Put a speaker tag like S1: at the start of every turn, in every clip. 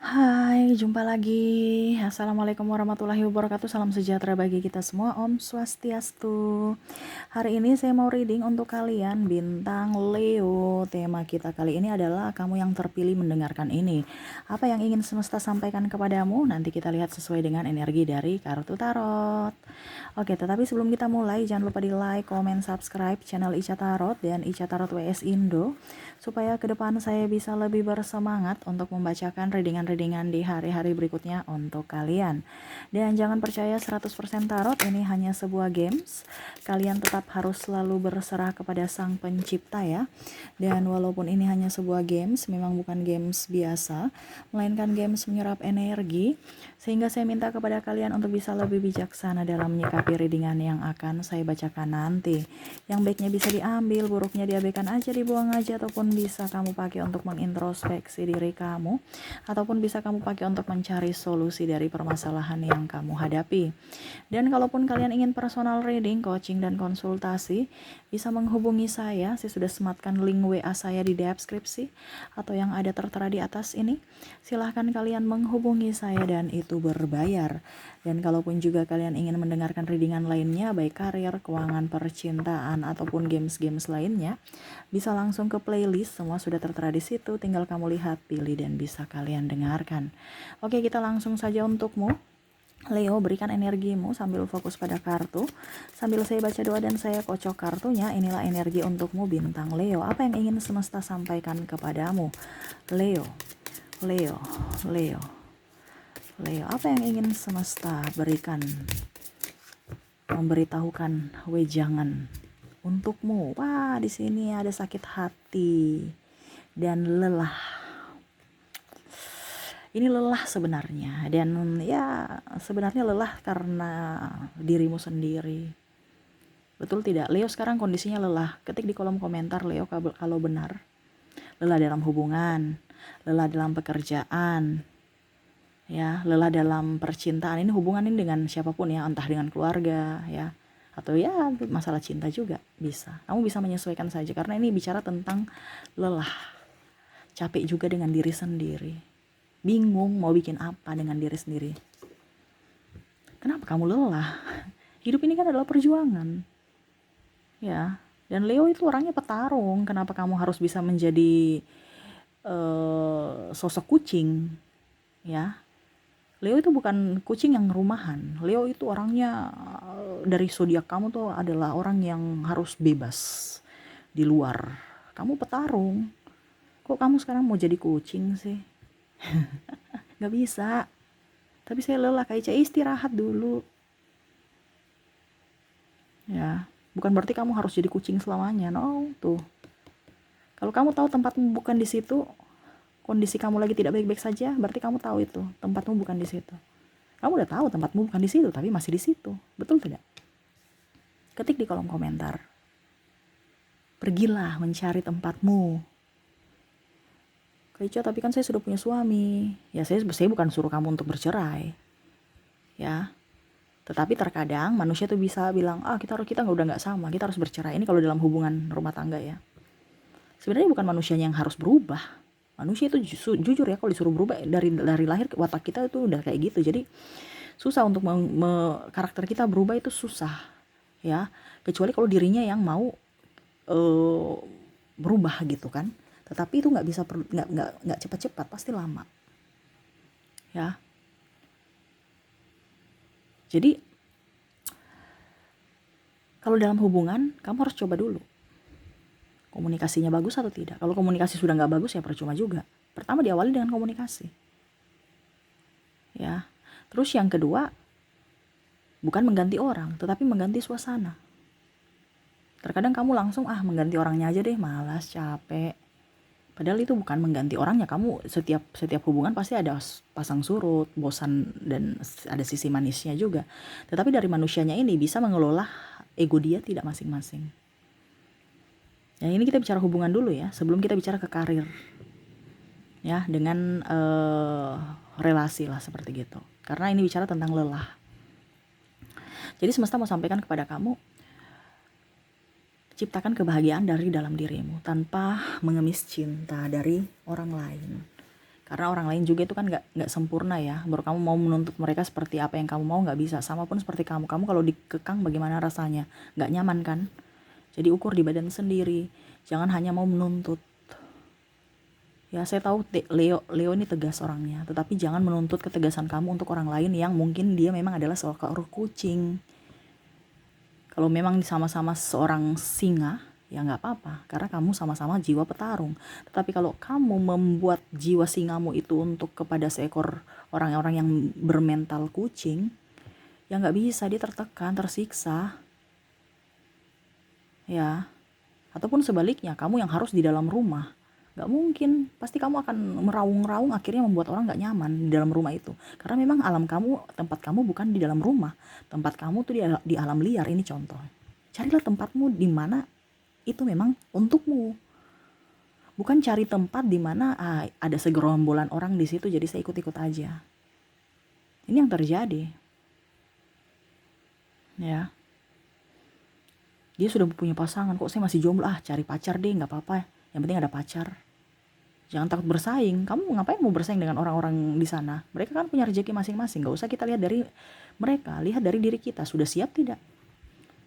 S1: Hai, jumpa lagi. Assalamualaikum warahmatullahi wabarakatuh. Salam sejahtera bagi kita semua. Om Swastiastu. Hari ini saya mau reading untuk kalian bintang Leo. Tema kita kali ini adalah kamu yang terpilih mendengarkan ini. Apa yang ingin semesta sampaikan kepadamu? Nanti kita lihat sesuai dengan energi dari kartu tarot. Oke, tetapi sebelum kita mulai, jangan lupa di like, comment, subscribe channel Ica Tarot dan Ica Tarot WS Indo, supaya ke depan saya bisa lebih bersemangat untuk membacakan readingan-readingan di hari-hari berikutnya untuk kalian. Dan jangan percaya 100% tarot ini hanya sebuah games. Kalian tetap harus selalu berserah kepada Sang Pencipta ya. Dan walaupun ini hanya sebuah games, memang bukan games biasa, melainkan games menyerap energi, sehingga saya minta kepada kalian untuk bisa lebih bijaksana dalam menyikapi readingan yang akan saya bacakan nanti. Yang baiknya bisa diambil, buruknya diabaikan aja, dibuang aja, ataupun bisa kamu pakai untuk mengintrospeksi diri kamu, ataupun bisa kamu pakai untuk mencari solusi dari permasalahan yang kamu hadapi. Dan kalaupun kalian ingin personal reading, coaching, dan konsultasi, bisa menghubungi saya sudah sematkan link WA saya di deskripsi atau yang ada tertera di atas ini. Silahkan kalian menghubungi saya dan itu berbayar. Dan kalaupun juga kalian ingin mendengarkan readingan lainnya, baik karir, keuangan, percintaan, ataupun games-games lainnya, bisa langsung ke playlist, semua sudah tertera di situ, tinggal kamu lihat, pilih, dan bisa kalian dengarkan. Oke, kita langsung saja untukmu. Leo, berikan energimu sambil fokus pada kartu. Sambil saya baca doa dan saya kocok kartunya, inilah energi untukmu bintang Leo. Apa yang ingin semesta sampaikan kepadamu? Leo, Leo, Leo, Leo. Apa yang ingin semesta berikan, memberitahukan wejangan untukmu? Wah, di sini ada sakit hati dan lelah. Ini lelah sebenarnya, dan ya sebenarnya lelah karena dirimu sendiri. Betul tidak? Leo sekarang kondisinya lelah. Ketik di kolom komentar Leo kalau benar. Lelah dalam hubungan, lelah dalam pekerjaan, ya, lelah dalam percintaan. Ini hubungan ini dengan siapapun ya, entah dengan keluarga ya, atau ya masalah cinta juga bisa. Kamu bisa menyesuaikan saja karena ini bicara tentang lelah. Capek juga dengan diri sendiri. Bingung mau bikin apa dengan diri sendiri. Kenapa kamu lelah? Hidup ini kan adalah perjuangan. Ya, dan Leo itu orangnya petarung. Kenapa kamu harus bisa menjadi sosok kucing? Ya. Leo itu bukan kucing yang rumahan. Leo itu orangnya dari zodiak kamu tuh adalah orang yang harus bebas di luar. Kamu petarung. Kok kamu sekarang mau jadi kucing sih? Gak bisa. Tapi saya lelah, Kak Ica, istirahat dulu. Ya, bukan berarti kamu harus jadi kucing selamanya. No, tuh. Kalau kamu tahu tempatmu bukan di situ, kondisi kamu lagi tidak baik-baik saja, berarti kamu tahu itu tempatmu bukan di situ. Kamu udah tahu tempatmu bukan di situ, tapi masih di situ. Betul tidak? Ketik di kolom komentar. Pergilah mencari tempatmu. Kaica, tapi kan saya sudah punya suami. Ya, saya bukan suruh kamu untuk bercerai. Ya. Tetapi terkadang manusia tuh bisa bilang, kita udah nggak sama, kita harus bercerai. Ini kalau dalam hubungan rumah tangga ya. Sebenarnya bukan manusianya yang harus berubah. Manusia itu jujur ya, kalau disuruh berubah dari lahir, watak kita itu udah kayak gitu. Jadi susah untuk karakter kita berubah, itu susah ya, kecuali kalau dirinya yang mau berubah gitu kan. Tetapi itu nggak bisa, nggak cepat-cepat, pasti lama ya. Jadi kalau dalam hubungan kamu harus coba dulu komunikasinya bagus atau tidak. Kalau komunikasi sudah nggak bagus ya percuma juga. Pertama diawali dengan komunikasi ya. Terus yang kedua, bukan mengganti orang, tetapi mengganti suasana. Terkadang kamu langsung mengganti orangnya aja deh, malas, capek. Padahal itu bukan mengganti orangnya. Kamu setiap hubungan pasti ada pasang surut, bosan, dan ada sisi manisnya juga. Tetapi dari manusianya ini bisa mengelola ego dia tidak masing-masing. Ya, ini kita bicara hubungan dulu ya, sebelum kita bicara ke karir. Ya, dengan relasi lah seperti gitu. Karena ini bicara tentang lelah. Jadi semesta mau sampaikan kepada kamu, ciptakan kebahagiaan dari dalam dirimu tanpa mengemis cinta dari orang lain. Karena orang lain juga itu kan nggak sempurna ya. Baru kamu mau menuntut mereka seperti apa yang kamu mau, nggak bisa. Sama pun seperti kamu kalau dikekang bagaimana rasanya, nggak nyaman kan. Jadi ukur di badan sendiri, jangan hanya mau menuntut. Ya saya tahu Leo ini tegas orangnya, tetapi jangan menuntut ketegasan kamu untuk orang lain yang mungkin dia memang adalah seekor kucing. Kalau memang sama-sama seorang singa, ya nggak apa-apa, karena kamu sama-sama jiwa petarung. Tetapi kalau kamu membuat jiwa singamu itu untuk kepada seekor orang-orang yang bermental kucing, ya nggak bisa, dia tertekan, tersiksa. Ya, ataupun sebaliknya, kamu yang harus di dalam rumah. Nggak mungkin, pasti kamu akan meraung-raung, akhirnya membuat orang nggak nyaman di dalam rumah itu. Karena memang alam kamu, tempat kamu bukan di dalam rumah. Tempat kamu tuh di alam liar, ini contoh. Carilah tempatmu di mana itu memang untukmu. Bukan cari tempat di mana ada segerombolan orang di situ, jadi saya ikut-ikut aja. Ini yang terjadi. Ya. Dia sudah punya pasangan, kok saya masih jomblo, cari pacar deh, nggak apa-apa. Yang penting ada pacar. Jangan takut bersaing. Kamu ngapain mau bersaing dengan orang-orang di sana? Mereka kan punya rezeki masing-masing. Gak usah kita lihat dari mereka, lihat dari diri kita. Sudah siap tidak?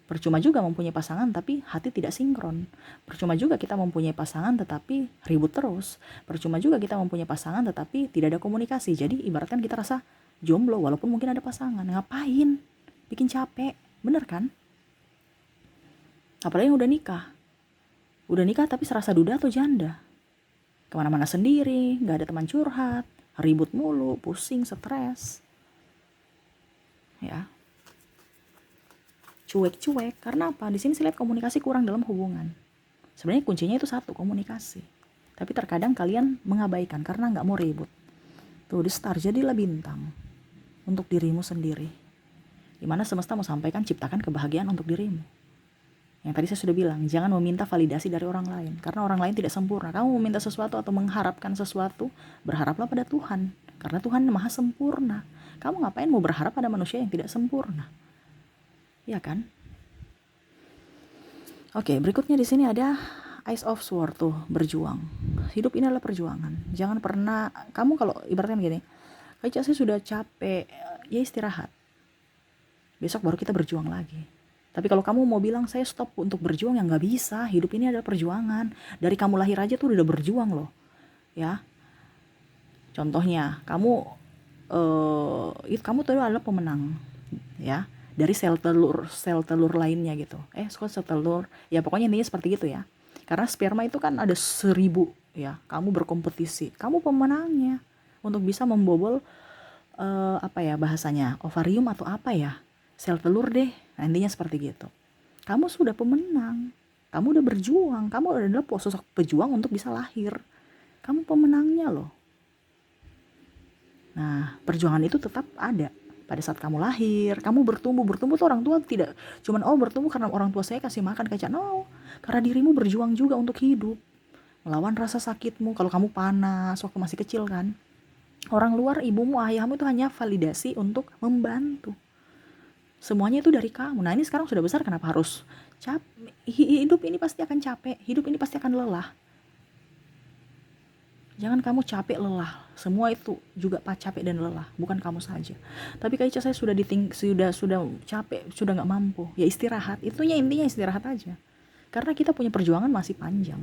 S1: Percuma juga mempunyai pasangan tapi hati tidak sinkron. Percuma juga kita mempunyai pasangan tetapi ribut terus. Percuma juga kita mempunyai pasangan tetapi tidak ada komunikasi. Jadi ibaratkan kita rasa jomblo walaupun mungkin ada pasangan. Ngapain? Bikin capek. Bener kan? Apalagi yang udah nikah. Udah nikah tapi serasa duda atau janda. Kemana-mana sendiri, gak ada teman curhat, ribut mulu, pusing, stres. Ya. Cuek-cuek, karena apa? Di sini saya lihat komunikasi kurang dalam hubungan. Sebenarnya kuncinya itu satu, komunikasi. Tapi terkadang kalian mengabaikan karena gak mau ribut. Tuh, di star, jadilah bintang untuk dirimu sendiri. Dimana semesta mau sampaikan, ciptakan kebahagiaan untuk dirimu. Yang tadi saya sudah bilang, jangan meminta validasi dari orang lain. Karena orang lain tidak sempurna. Kamu meminta sesuatu atau mengharapkan sesuatu, berharaplah pada Tuhan. Karena Tuhan maha sempurna. Kamu ngapain mau berharap pada manusia yang tidak sempurna? Ya kan? Oke, berikutnya di sini ada Ace of Swords tuh, berjuang. Hidup ini adalah perjuangan. Jangan pernah, kamu kalau ibaratkan gini, kayak saya sudah capek, ya istirahat. Besok baru kita berjuang lagi. Tapi kalau kamu mau bilang saya stop untuk berjuang, ya nggak bisa. Hidup ini adalah perjuangan. Dari kamu lahir aja tuh udah berjuang loh, ya. Contohnya, kamu tuh adalah pemenang, ya. Dari sel telur lainnya gitu. Sel telur, ya pokoknya intinya seperti gitu ya. Karena sperma itu kan ada 1000, ya. Kamu berkompetisi, kamu pemenangnya untuk bisa membobol bahasanya ovarium atau apa ya, sel telur deh. Nah, intinya seperti gitu. Kamu sudah pemenang. Kamu udah berjuang. Kamu adalah sosok pejuang untuk bisa lahir. Kamu pemenangnya loh. Nah, perjuangan itu tetap ada. Pada saat kamu lahir, kamu bertumbuh tuh orang tua tidak cuman bertumbuh karena orang tua saya kasih makan kayak no. Karena dirimu berjuang juga untuk hidup. Melawan rasa sakitmu. Kalau kamu panas waktu masih kecil kan. Orang luar, ibumu, ayahmu itu hanya validasi untuk membantu. Semuanya itu dari kamu. Nah, ini sekarang sudah besar, kenapa harus capek? Hidup ini pasti akan capek. Hidup ini pasti akan lelah. Jangan kamu capek lelah. Semua itu juga capek dan lelah, bukan kamu saja. Tapi kayak saya sudah sudah capek, sudah nggak mampu. Ya istirahat. Intinya istirahat aja. Karena kita punya perjuangan masih panjang.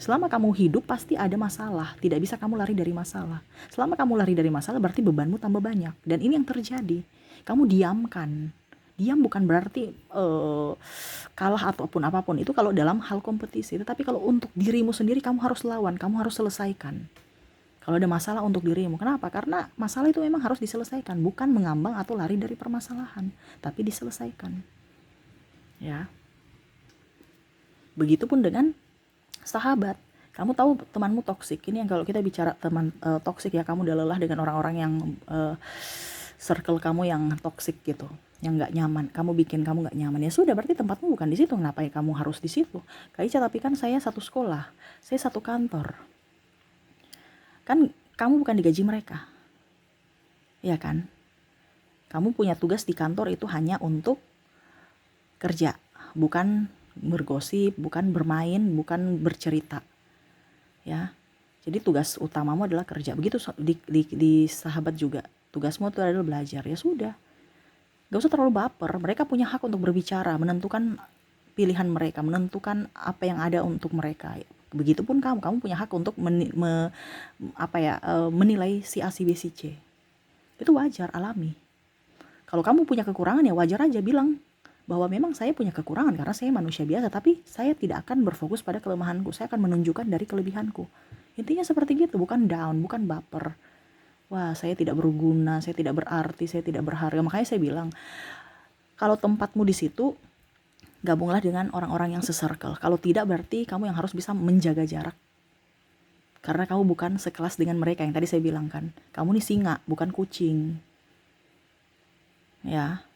S1: Selama kamu hidup pasti ada masalah. Tidak bisa kamu lari dari masalah. Selama kamu lari dari masalah berarti bebanmu tambah banyak. Dan ini yang terjadi. Kamu diamkan. Diam bukan berarti kalah ataupun apapun. Itu kalau dalam hal kompetisi. Tetapi kalau untuk dirimu sendiri kamu harus lawan. Kamu harus selesaikan. Kalau ada masalah untuk dirimu. Kenapa? Karena masalah itu memang harus diselesaikan. Bukan mengambang atau lari dari permasalahan. Tapi diselesaikan. Ya. Begitupun dengan sahabat. Kamu tahu temanmu toksik. Ini yang kalau kita bicara teman toksik ya. Kamu udah lelah dengan orang-orang yang circle kamu yang toksik gitu. Yang nggak nyaman, kamu bikin kamu nggak nyaman, ya sudah berarti tempatmu bukan di situ. Ngapain kamu harus di situ? Kaica, tapi kan saya satu sekolah, saya satu kantor, kan kamu bukan digaji mereka, ya kan? Kamu punya tugas di kantor itu hanya untuk kerja, bukan bergosip, bukan bermain, bukan bercerita, ya. Jadi tugas utamamu adalah kerja. Begitu di sahabat juga. Tugasmu itu adalah belajar. Ya sudah. Gak usah terlalu baper. Mereka punya hak untuk berbicara, menentukan pilihan mereka, menentukan apa yang ada untuk mereka. Begitupun kamu punya hak untuk menilai si A, si B, si C. Itu wajar, alami. Kalau kamu punya kekurangan ya wajar aja bilang bahwa memang saya punya kekurangan karena saya manusia biasa, tapi saya tidak akan berfokus pada kelemahanku, saya akan menunjukkan dari kelebihanku. Intinya seperti gitu, bukan down, bukan baper. Wah, saya tidak berguna, saya tidak berarti, saya tidak berharga. Makanya saya bilang, kalau tempatmu di situ, gabunglah dengan orang-orang yang se-circle. Kalau tidak, berarti kamu yang harus bisa menjaga jarak. Karena kamu bukan sekelas dengan mereka yang tadi saya bilang kan. Kamu nih singa, bukan kucing. Ya.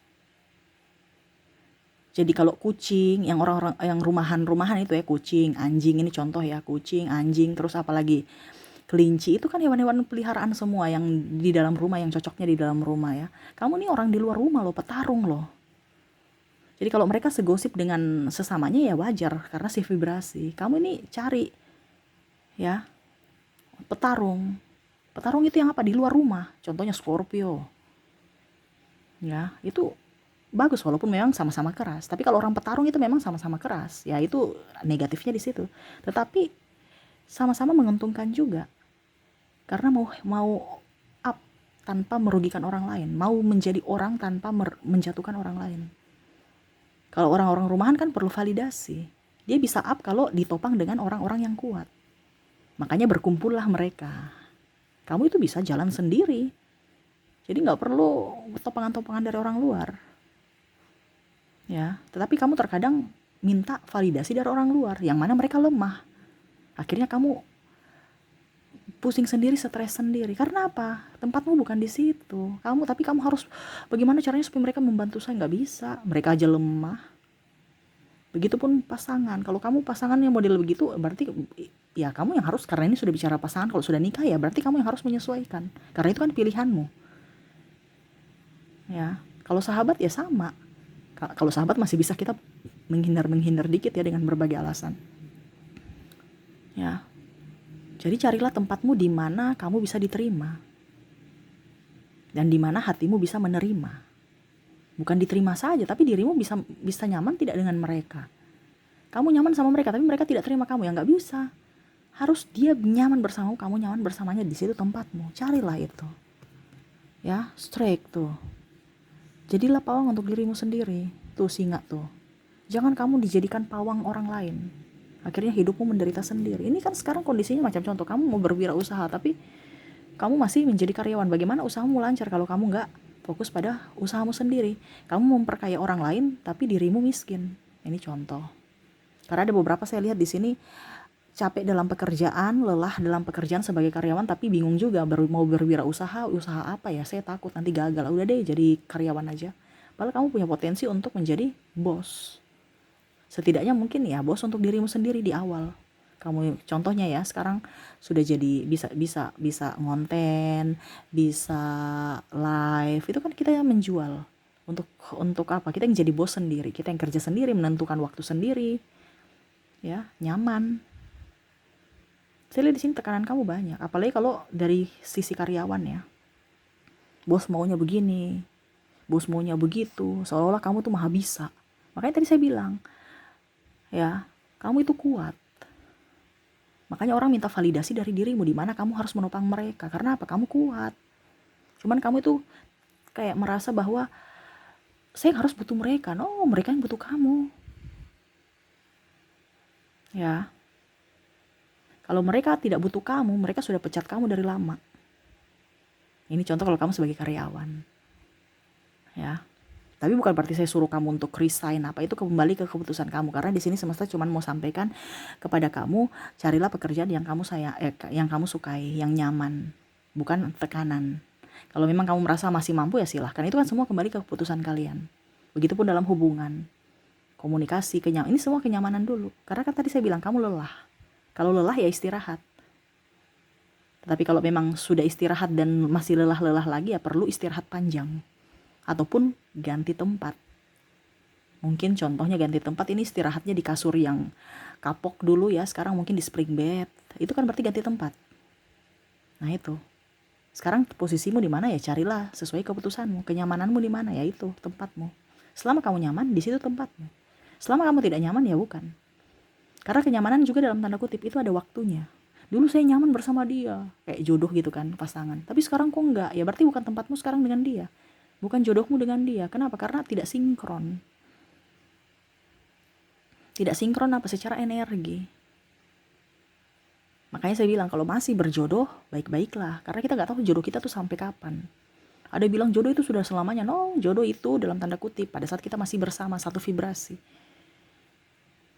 S1: Jadi kalau kucing, yang orang-orang yang rumahan itu ya, kucing, anjing, ini contoh ya, kucing, anjing, terus apalagi kelinci, itu kan hewan-hewan peliharaan semua yang di dalam rumah, yang cocoknya di dalam rumah ya. Kamu nih orang di luar rumah loh, petarung loh. Jadi kalau mereka segosip dengan sesamanya ya wajar, karena si vibrasi. Kamu ini cari ya, petarung. Petarung itu yang apa? Di luar rumah. Contohnya Scorpio. Ya, itu bagus walaupun memang sama-sama keras. Tapi kalau orang petarung itu memang sama-sama keras. Ya itu negatifnya di situ. Tetapi sama-sama menguntungkan juga. Karena mau up tanpa merugikan orang lain, mau menjadi orang tanpa menjatuhkan orang lain. Kalau orang-orang rumahan kan perlu validasi. Dia bisa up kalau ditopang dengan orang-orang yang kuat. Makanya berkumpullah mereka. Kamu itu bisa jalan sendiri. Jadi nggak perlu topangan-topangan dari orang luar. Ya, tetapi kamu terkadang minta validasi dari orang luar, yang mana mereka lemah. Akhirnya kamu pusing sendiri, stres sendiri. Karena apa? Tempatmu bukan di situ. Tapi kamu harus bagaimana caranya supaya mereka membantu saya? Nggak bisa. Mereka aja lemah. Begitupun pasangan. Kalau kamu pasangannya model begitu, berarti ya kamu yang harus, karena ini sudah bicara pasangan, kalau sudah nikah ya berarti kamu yang harus menyesuaikan. Karena itu kan pilihanmu. Ya, kalau sahabat ya sama. Kalau sahabat masih bisa kita menghindar dikit ya dengan berbagai alasan. Ya. Jadi carilah tempatmu di mana kamu bisa diterima. Dan di mana hatimu bisa menerima. Bukan diterima saja, tapi dirimu bisa nyaman tidak dengan mereka. Kamu nyaman sama mereka, tapi mereka tidak terima kamu, ya nggak bisa. Harus dia nyaman bersamamu, kamu nyaman bersamanya, di situ tempatmu. Carilah itu. Ya, strike tuh. Jadilah pawang untuk dirimu sendiri. Tuh singa tuh. Jangan kamu dijadikan pawang orang lain. Akhirnya hidupmu menderita sendiri. Ini kan sekarang kondisinya macam contoh. Kamu mau berwirausaha tapi kamu masih menjadi karyawan. Bagaimana usahamu lancar kalau kamu nggak fokus pada usahamu sendiri? Kamu memperkaya orang lain tapi dirimu miskin. Ini contoh. Karena ada beberapa saya lihat di sini capek dalam pekerjaan, lelah dalam pekerjaan sebagai karyawan, tapi bingung juga mau berwirausaha, usaha apa ya, saya takut nanti gagal, udah deh jadi karyawan aja. Padahal kamu punya potensi untuk menjadi bos. Setidaknya mungkin ya bos untuk dirimu sendiri di awal. Kamu contohnya ya sekarang sudah jadi bisa ngonten, bisa live, itu kan kita yang menjual. Untuk apa? Kita yang jadi bos sendiri, kita yang kerja sendiri, menentukan waktu sendiri. Ya, nyaman. Saya lihat di sini tekanan kamu banyak, apalagi kalau dari sisi karyawan ya. Bos maunya begini, bos maunya begitu, seolah-olah kamu tuh maha bisa. Makanya tadi saya bilang, ya, kamu itu kuat. Makanya orang minta validasi dari dirimu, di mana kamu harus menopang mereka. Karena apa? Kamu kuat. Cuman kamu itu kayak merasa bahwa saya harus butuh mereka. No, mereka yang butuh kamu. Ya. Kalau mereka tidak butuh kamu, mereka sudah pecat kamu dari lama. Ini contoh kalau kamu sebagai karyawan. Ya. Tapi bukan berarti saya suruh kamu untuk resign apa, itu kembali ke keputusan kamu. Karena di sini semesta cuma mau sampaikan kepada kamu, carilah pekerjaan yang yang kamu sukai, yang nyaman, bukan tekanan. Kalau memang kamu merasa masih mampu ya silahkan. Itu kan semua kembali ke keputusan kalian. Begitupun dalam hubungan, komunikasi, ini semua kenyamanan dulu. Karena kan tadi saya bilang kamu lelah. Kalau lelah ya istirahat. Tetapi kalau memang sudah istirahat dan masih lelah-lelah lagi ya perlu istirahat panjang. Ataupun ganti tempat. Mungkin contohnya ganti tempat, ini istirahatnya di kasur yang kapok dulu ya, sekarang mungkin di spring bed. Itu kan berarti ganti tempat. Nah itu. Sekarang posisimu di mana ya, carilah sesuai keputusanmu. Kenyamananmu di mana ya, itu tempatmu. Selama kamu nyaman, di situ tempatmu. Selama kamu tidak nyaman ya bukan. Karena kenyamanan juga dalam tanda kutip itu ada waktunya. Dulu saya nyaman bersama dia, kayak jodoh gitu kan, pasangan. Tapi sekarang kok enggak? Ya berarti bukan tempatmu sekarang dengan dia. Bukan jodohmu dengan dia. Kenapa? Karena tidak sinkron. Tidak sinkron apa? Secara energi. Makanya saya bilang kalau masih berjodoh, baik-baiklah. Karena kita nggak tahu jodoh kita tuh sampai kapan. Ada bilang jodoh itu sudah selamanya. No, jodoh itu dalam tanda kutip pada saat kita masih bersama satu vibrasi.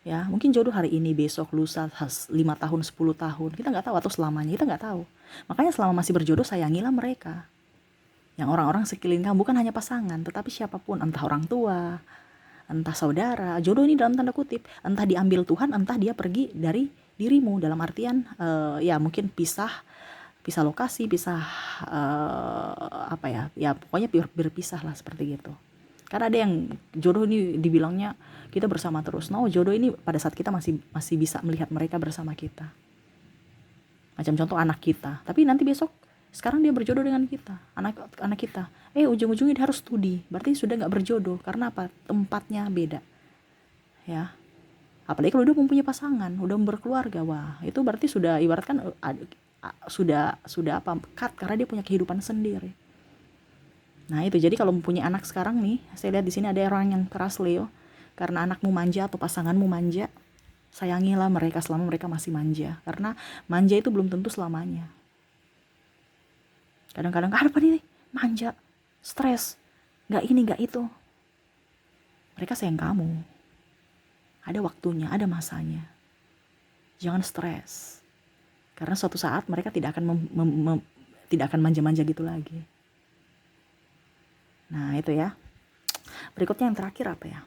S1: Ya, mungkin jodoh hari ini, besok, lusa, 5 tahun, 10 tahun. Kita nggak tahu, atau selamanya, kita nggak tahu. Makanya selama masih berjodoh, sayangilah mereka. Yang orang-orang sekeliling kamu, bukan hanya pasangan, tetapi siapapun, entah orang tua, entah saudara. Jodoh ini dalam tanda kutip, entah diambil Tuhan, entah dia pergi dari dirimu, dalam artian ya mungkin pisah lokasi, pisah apa ya, ya pokoknya berpisah lah seperti gitu. Karena ada yang jodoh ini dibilangnya kita bersama terus. No, jodoh ini pada saat kita masih bisa melihat mereka bersama kita. Macam contoh anak kita. Tapi nanti besok, sekarang dia berjodoh dengan kita, anak kita. Ujung-ujungnya dia harus studi. Berarti sudah nggak berjodoh. Karena apa? Tempatnya beda. Ya. Apalagi kalau udah mempunyai pasangan, udah berkeluarga, wah itu berarti sudah ibaratkan sudah apa? Cut, karena dia punya kehidupan sendiri. Nah itu, jadi kalau mempunyai anak sekarang nih, saya lihat di sini ada orang yang keras Leo, karena anakmu manja atau pasanganmu manja, sayangilah mereka selama mereka masih manja, karena manja itu belum tentu selamanya. Kadang-kadang apa nih, manja, stres, nggak ini nggak itu. Mereka sayang kamu, ada waktunya, ada masanya. Jangan stres, karena suatu saat mereka tidak akan manja-manja gitu lagi. Nah itu ya. Berikutnya yang terakhir apa ya?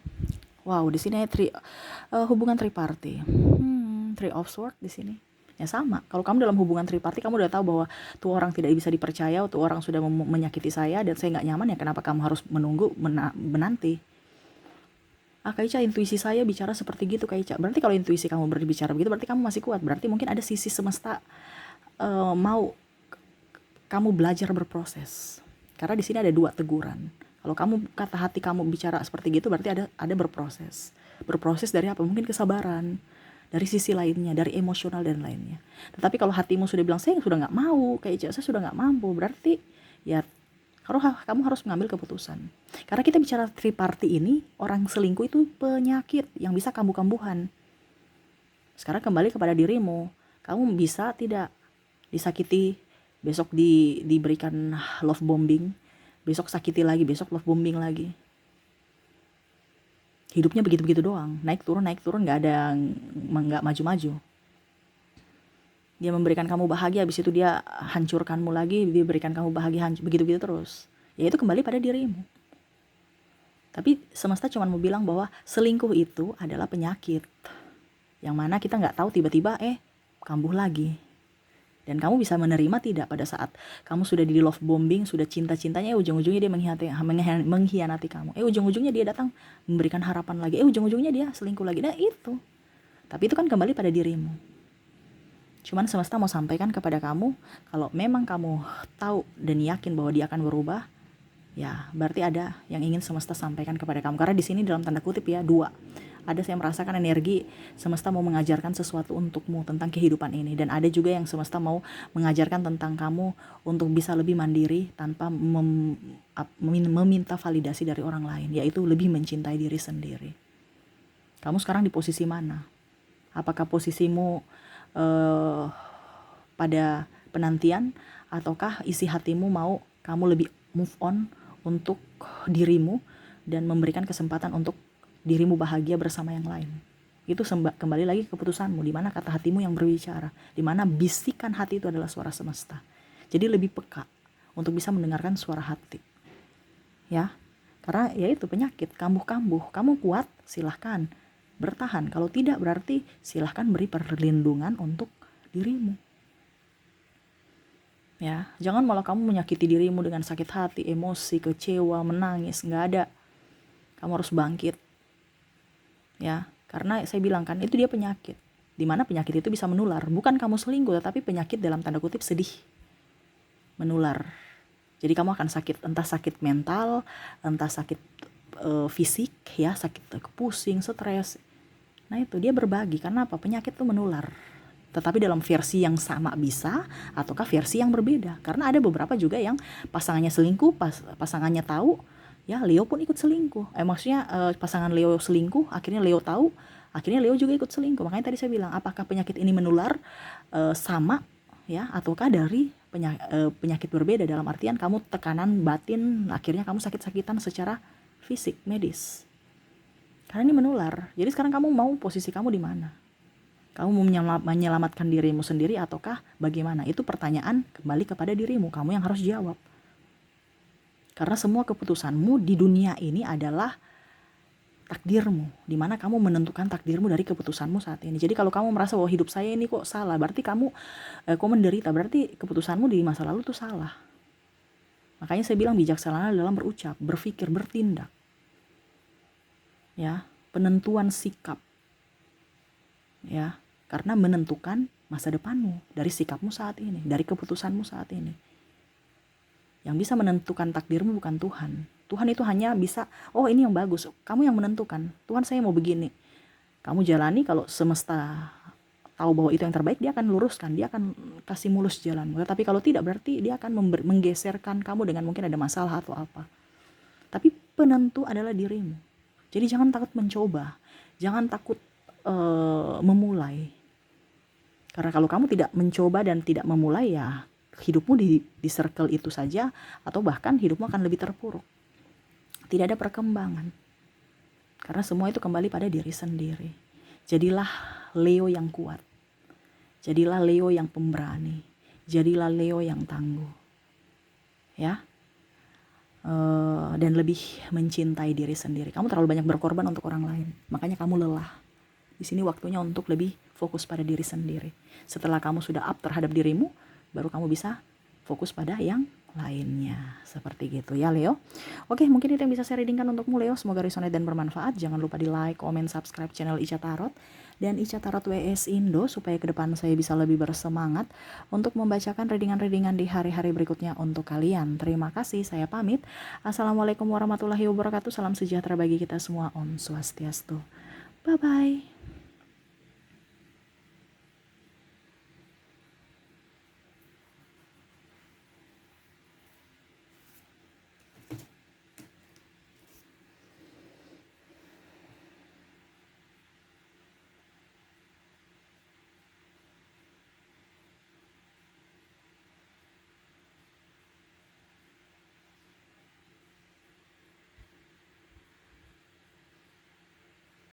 S1: Wow, di sini hubungan triparty. Three of Swords di sini. Ya sama. Kalau kamu dalam hubungan triparty, kamu udah tahu bahwa tuh orang tidak bisa dipercaya, tuh orang sudah menyakiti saya dan saya nggak nyaman, ya kenapa kamu harus menunggu menanti? Kak Ica, intuisi saya bicara seperti gitu, Kak Ica. Berarti kalau intuisi kamu berbicara begitu, berarti kamu masih kuat. Berarti mungkin ada sisi semesta mau kamu belajar berproses. Karena di sini ada 2 teguran. Kalau kamu kata hati kamu bicara seperti gitu, berarti ada berproses. Berproses dari apa? Mungkin kesabaran, dari sisi lainnya, dari emosional dan lainnya. Tetapi kalau hatimu sudah bilang saya sudah nggak mau, kayak saya sudah nggak mampu, berarti ya kamu harus mengambil keputusan. Karena kita bicara triparty ini, orang selingkuh itu penyakit yang bisa kambuh-kambuhan. Sekarang kembali kepada dirimu, kamu bisa tidak disakiti, besok diberikan love bombing, besok sakiti lagi, besok love bombing lagi. Hidupnya begitu-begitu doang, naik turun, nggak maju-maju. Dia memberikan kamu bahagia, habis itu dia hancurkanmu lagi, dia berikan kamu bahagia, begitu-begitu terus. Ya itu kembali pada dirimu. Tapi semesta cuma mau bilang bahwa selingkuh itu adalah penyakit, yang mana kita nggak tahu tiba-tiba kambuh lagi. Dan kamu bisa menerima tidak pada saat kamu sudah di love bombing, sudah cinta-cintanya, ujung-ujungnya dia mengkhianati kamu. Ujung-ujungnya dia datang memberikan harapan lagi. Ujung-ujungnya dia selingkuh lagi. Nah itu. Tapi itu kan kembali pada dirimu. Cuman semesta mau sampaikan kepada kamu, kalau memang kamu tahu dan yakin bahwa dia akan berubah, ya berarti ada yang ingin semesta sampaikan kepada kamu. Karena di sini dalam tanda kutip ya 2. Ada saya merasakan energi semesta mau mengajarkan sesuatu untukmu tentang kehidupan ini, dan ada juga yang semesta mau mengajarkan tentang kamu untuk bisa lebih mandiri tanpa meminta validasi dari orang lain, yaitu lebih mencintai diri sendiri. Kamu sekarang di posisi mana? Apakah posisimu pada penantian, ataukah isi hatimu mau kamu lebih move on untuk dirimu dan memberikan kesempatan untuk dirimu bahagia bersama yang lain? Itu kembali lagi ke keputusanmu, di mana kata hatimu yang berbicara, di mana bisikan hati itu adalah suara semesta. Jadi lebih peka untuk bisa mendengarkan suara hati. Ya, karena ya itu penyakit, kambuh-kambuh. Kamu kuat, silahkan bertahan. Kalau tidak, berarti silahkan beri perlindungan untuk dirimu. Ya, jangan malah kamu menyakiti dirimu dengan sakit hati, emosi, kecewa, menangis. Nggak ada. Kamu harus bangkit. Ya, karena saya bilang kan itu dia penyakit. Dimana penyakit itu bisa menular. Bukan kamu selingkuh, tetapi penyakit dalam tanda kutip sedih. menular. Jadi kamu akan sakit, entah sakit mental, entah sakit fisik ya, sakit pusing, stres. Nah itu dia berbagi, karena apa? Penyakit itu menular. Tetapi dalam versi yang sama bisa, ataukah versi yang berbeda. Karena ada beberapa juga yang pasangannya selingkuh, pasangannya tahu, ya Leo pun ikut selingkuh. Maksudnya pasangan Leo selingkuh, akhirnya Leo tahu, akhirnya Leo juga ikut selingkuh. Makanya tadi saya bilang, apakah penyakit ini menular sama ya, ataukah dari penyakit berbeda, dalam artian kamu tekanan batin, akhirnya kamu sakit-sakitan secara fisik, medis. Karena ini menular. Jadi sekarang kamu mau posisi kamu di mana? Kamu mau menyelamatkan dirimu sendiri ataukah bagaimana? Itu pertanyaan kembali kepada dirimu. Kamu yang harus jawab. Karena semua keputusanmu di dunia ini adalah takdirmu, di mana kamu menentukan takdirmu dari keputusanmu saat ini. Jadi kalau kamu merasa bahwa hidup saya ini kok salah, berarti kamu kok menderita, berarti keputusanmu di masa lalu tuh salah. Makanya saya bilang bijaksana dalam berucap, berpikir, bertindak. Ya, penentuan sikap. Ya, karena menentukan masa depanmu dari sikapmu saat ini, dari keputusanmu saat ini. Yang bisa menentukan takdirmu bukan Tuhan. Tuhan itu hanya bisa, oh ini yang bagus, kamu yang menentukan. Tuhan, saya mau begini. Kamu jalani, kalau semesta tahu bahwa itu yang terbaik, dia akan luruskan, dia akan kasih mulus jalanmu. Tapi kalau tidak, berarti dia akan menggeserkan kamu dengan mungkin ada masalah atau apa. Tapi penentu adalah dirimu. Jadi jangan takut mencoba, jangan takut memulai. Karena kalau kamu tidak mencoba dan tidak memulai, ya hidupmu di circle itu saja, atau bahkan hidupmu akan lebih terpuruk. Tidak ada perkembangan. Karena semua itu kembali pada diri sendiri. Jadilah Leo yang kuat. Jadilah Leo yang pemberani. Jadilah Leo yang tangguh. Ya. Dan lebih mencintai diri sendiri. Kamu terlalu banyak berkorban untuk orang lain. Makanya kamu lelah. Di sini waktunya untuk lebih fokus pada diri sendiri. Setelah kamu sudah up terhadap dirimu, baru kamu bisa fokus pada yang lainnya. Seperti gitu ya Leo. Oke, mungkin itu yang bisa saya readingkan untukmu Leo. Semoga resonate dan bermanfaat. Jangan lupa di like, komen, subscribe channel Ica Tarot dan Ica Tarot WS Indo, supaya ke depan saya bisa lebih bersemangat untuk membacakan readingan-readingan di hari-hari berikutnya untuk kalian. Terima kasih, saya pamit. Assalamualaikum warahmatullahi wabarakatuh. Salam sejahtera bagi kita semua. Om Swastiastu. Bye-bye.